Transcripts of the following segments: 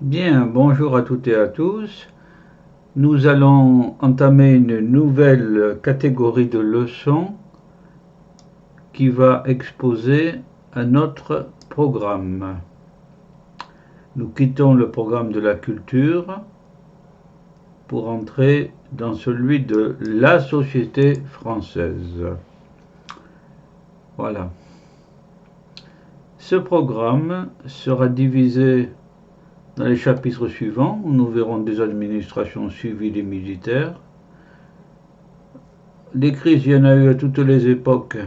Bien, bonjour à toutes et à tous. Nous allons entamer une nouvelle catégorie de leçons qui va exposer un autre programme. Nous quittons le programme de la culture pour entrer dans celui de la société française. Voilà. Ce programme sera divisé dans les chapitres suivants, où nous verrons des administrations civiles et militaires. Des crises, il y en a eu à toutes les époques,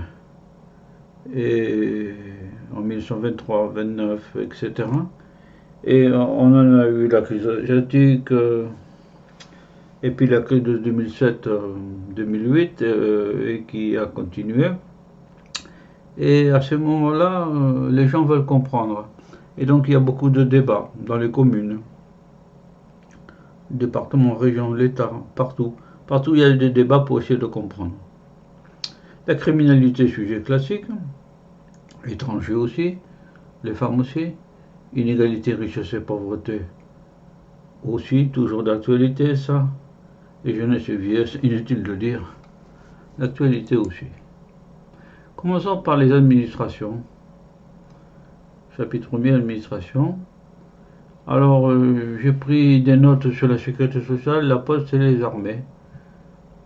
et en 1923, 29, etc. Et on en a eu la crise asiatique, et puis la crise de 2007-2008, et qui a continué. Et à ce moment-là, les gens veulent comprendre. Et donc il y a beaucoup de débats dans les communes, départements, régions, l'État, partout. Partout il y a des débats pour essayer de comprendre. La criminalité, sujet classique, étrangers aussi, les femmes aussi, inégalité, richesse et pauvreté aussi, toujours d'actualité ça, et jeunesse et vieillesse, inutile de dire, d'actualité aussi. Commençons par les administrations. Chapitre 1er, administration. Alors, j'ai pris des notes sur la sécurité sociale, la poste et les armées.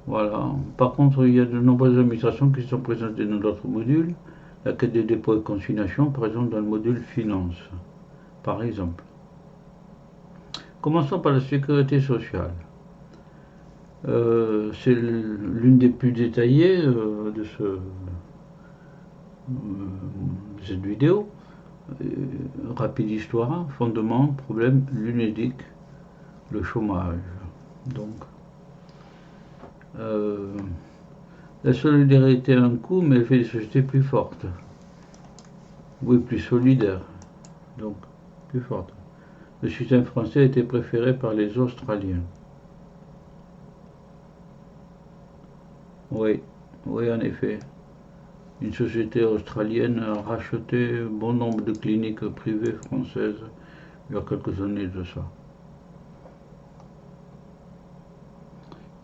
Voilà. Par contre, il y a de nombreuses administrations qui sont présentées dans d'autres modules. La Caisse des dépôts et consignations, par exemple, dans le module finance, par exemple. Commençons par la sécurité sociale. C'est l'une des plus détaillées de cette vidéo. Rapide histoire, fondement, problème, l'UNEDIC, le chômage. Donc, la solidarité a un coût, mais elle fait des sociétés plus fortes. Oui, plus solidaires. Donc, plus fortes. Le système français a été préféré par les Australiens. Oui, oui, en effet. Une société australienne a racheté bon nombre de cliniques privées françaises il y a quelques années de ça.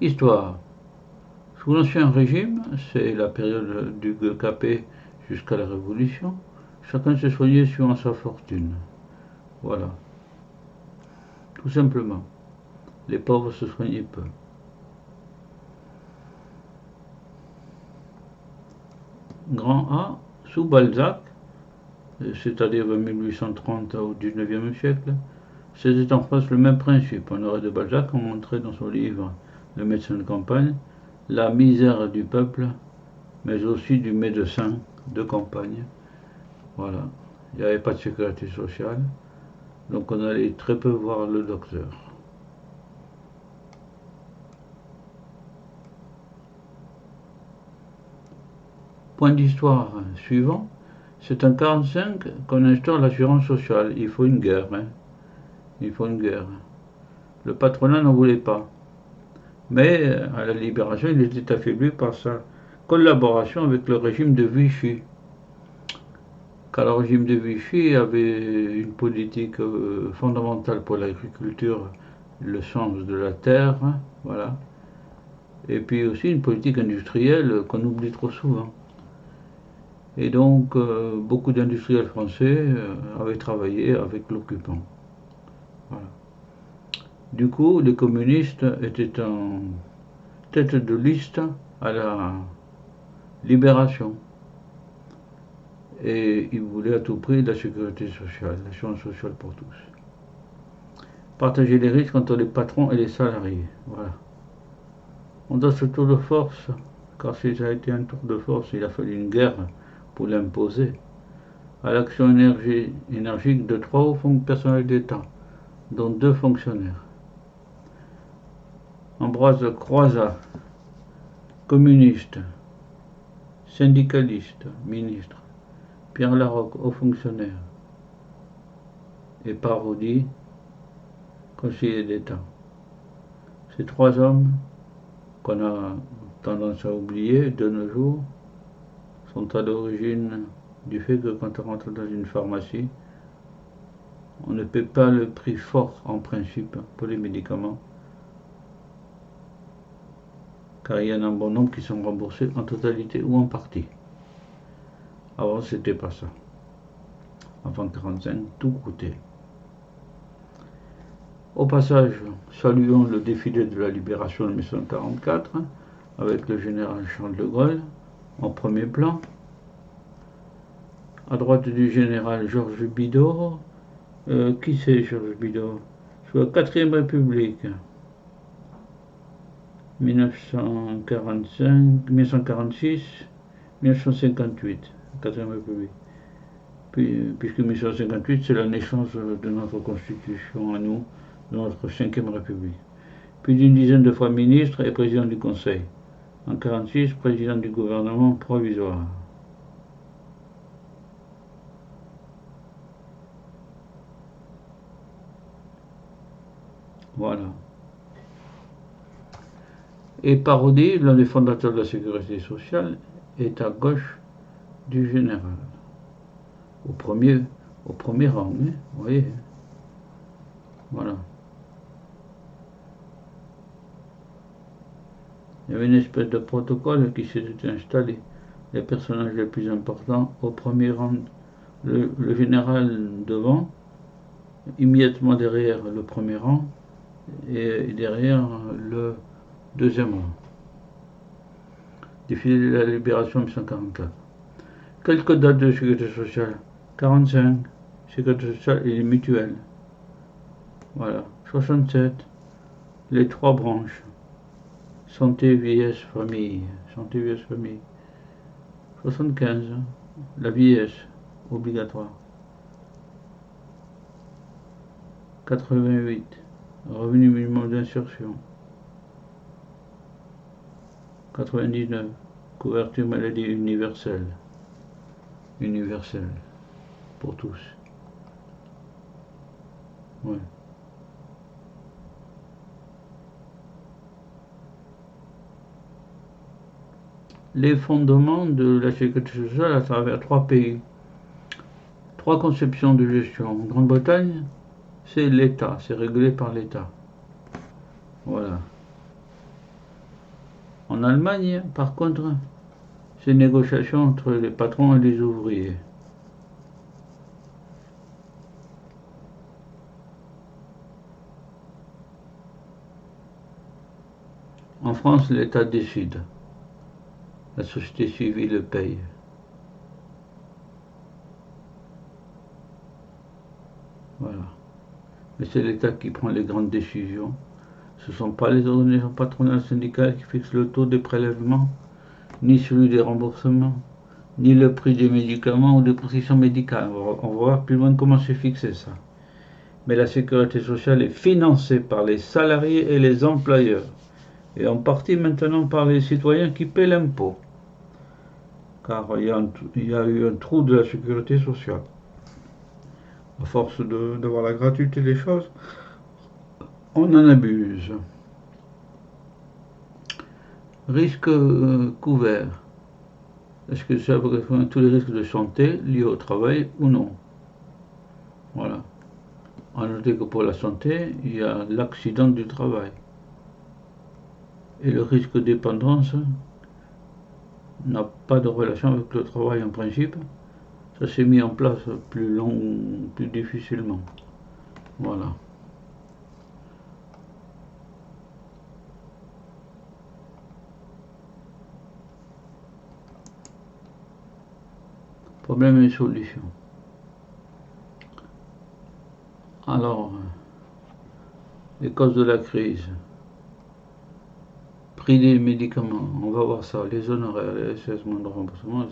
Histoire. Sous l'Ancien Régime, c'est la période du Capet jusqu'à la Révolution, chacun se soignait suivant sa fortune. Voilà. Tout simplement. Les pauvres se soignaient peu. Grand A, sous Balzac, c'est-à-dire 1830 au XIXe siècle, c'était en France le même principe. Honoré de Balzac a montré dans son livre Le médecin de campagne la misère du peuple, mais aussi du médecin de campagne. Voilà. Il n'y avait pas de sécurité sociale, donc on allait très peu voir le docteur. Point d'histoire suivant, c'est en 1945 qu'on instaure l'assurance sociale. Il faut une guerre, hein. Il faut une guerre. Le patronat n'en voulait pas. Mais à la Libération, il était affaibli par sa collaboration avec le régime de Vichy. Car le régime de Vichy avait une politique fondamentale pour l'agriculture, le sens de la terre, hein, voilà. Et puis aussi une politique industrielle qu'on oublie trop souvent. Et donc, beaucoup d'industriels français avaient travaillé avec l'occupant. Voilà. Du coup, les communistes étaient en tête de liste à la libération. Et ils voulaient à tout prix la sécurité sociale, l'assurance sociale pour tous. Partager les risques entre les patrons et les salariés. Voilà. On doit ce tour de force, car si ça a été un tour de force, il a fallu une guerre pour l'imposer, à l'action énergique de 3 hauts personnels d'État, dont 2 fonctionnaires. Ambroise Croizat, communiste, syndicaliste, ministre. Pierre Larocque, haut fonctionnaire. Et Parodi, conseiller d'État. Ces 3 hommes qu'on a tendance à oublier de nos jours sont à l'origine du fait que quand on rentre dans une pharmacie, On ne paie pas le prix fort en principe pour les médicaments, car il y en a un bon nombre qui sont remboursés en totalité ou en partie. Avant, c'était pas ça. Avant 1945, tout coûtait. Au passage, saluons le défilé de la libération de 1944, avec le général Charles de Gaulle en premier plan. À droite du général Georges Bidault. Qui c'est Georges Bidault? Sous la 4ème République. 1945, 1946, 1958, 4ème République. Puisque 1958, c'est la naissance de notre Constitution à nous, de notre 5ème République. Puis d'une dizaine de fois ministre et président du Conseil. En 1946, président du gouvernement provisoire. Voilà. Et Parodi, l'un des fondateurs de la Sécurité sociale, est à gauche du général. Au premier rang, hein, vous voyez. Voilà. Il y avait une espèce de protocole qui s'était installé. Les personnages les plus importants au premier rang, le général devant, immédiatement derrière le premier rang et derrière le deuxième rang. Défilé de la libération 1944. Quelques dates de sécurité sociale. 45, sécurité sociale et les mutuelles. Voilà. 67, les 3 branches. Santé, vieillesse, famille. Santé, vieillesse, famille. 75, la vieillesse, obligatoire. 88, revenu minimum d'insertion. 99, couverture maladie universelle. Universelle, pour tous. Ouais. Les fondements de la sécurité sociale à travers 3 pays. 3 conceptions de gestion. En Grande-Bretagne, c'est l'État, c'est régulé par l'État. Voilà. En Allemagne, par contre, c'est négociation entre les patrons et les ouvriers. En France, l'État décide. La société civile paye. Voilà. Mais c'est l'État qui prend les grandes décisions. Ce ne sont pas les organisations patronales syndicales qui fixent le taux des prélèvements, ni celui des remboursements, ni le prix des médicaments ou des prescriptions médicales. On va voir plus loin comment c'est fixé ça. Mais la sécurité sociale est financée par les salariés et les employeurs, et en partie maintenant par les citoyens qui paient l'impôt. Car il y a eu un trou de la sécurité sociale. À force d'avoir la gratuité des choses, on en abuse. Risque couvert. Est-ce que ça correspond à tous les risques de santé liés au travail ou non? Voilà. À noter que pour la santé, il y a l'accident du travail. Et le risque de dépendance n'a pas de relation avec le travail en principe. Ça s'est mis en place plus difficilement. Voilà. Problème et solution. Alors, les causes de la crise. Prix des médicaments, on va voir ça. Les honoraires, les cessements de remboursement,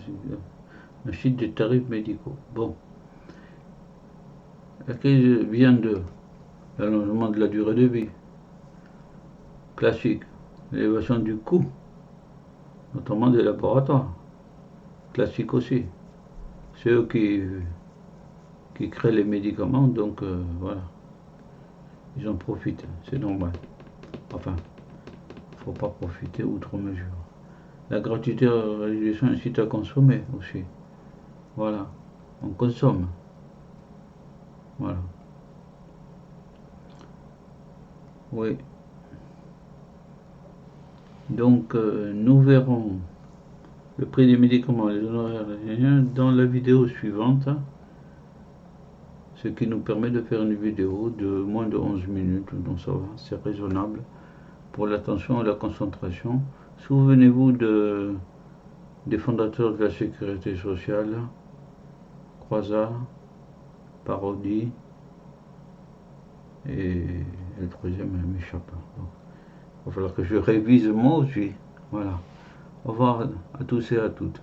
le chiffre des tarifs médicaux. Bon. La crise vient de l'allongement de la durée de vie. Classique. L'élévation du coût, notamment des laboratoires. Classique aussi. C'est eux qui créent les médicaments, donc voilà. Ils en profitent, c'est normal. Enfin, il ne faut pas profiter outre mesure. La gratuité à la résolution incite à consommer aussi. Voilà, on consomme. Voilà. Oui. Donc, nous verrons le prix des médicaments, les honoraires dans la vidéo suivante, ce qui nous permet de faire une vidéo de moins de 11 minutes, donc ça va, c'est raisonnable pour l'attention et la concentration. Souvenez-vous des fondateurs de la sécurité sociale, Croizat, Parodi, et le troisième m'échappe. Il va falloir que je révise moi aussi. Voilà. Au revoir à tous et à toutes.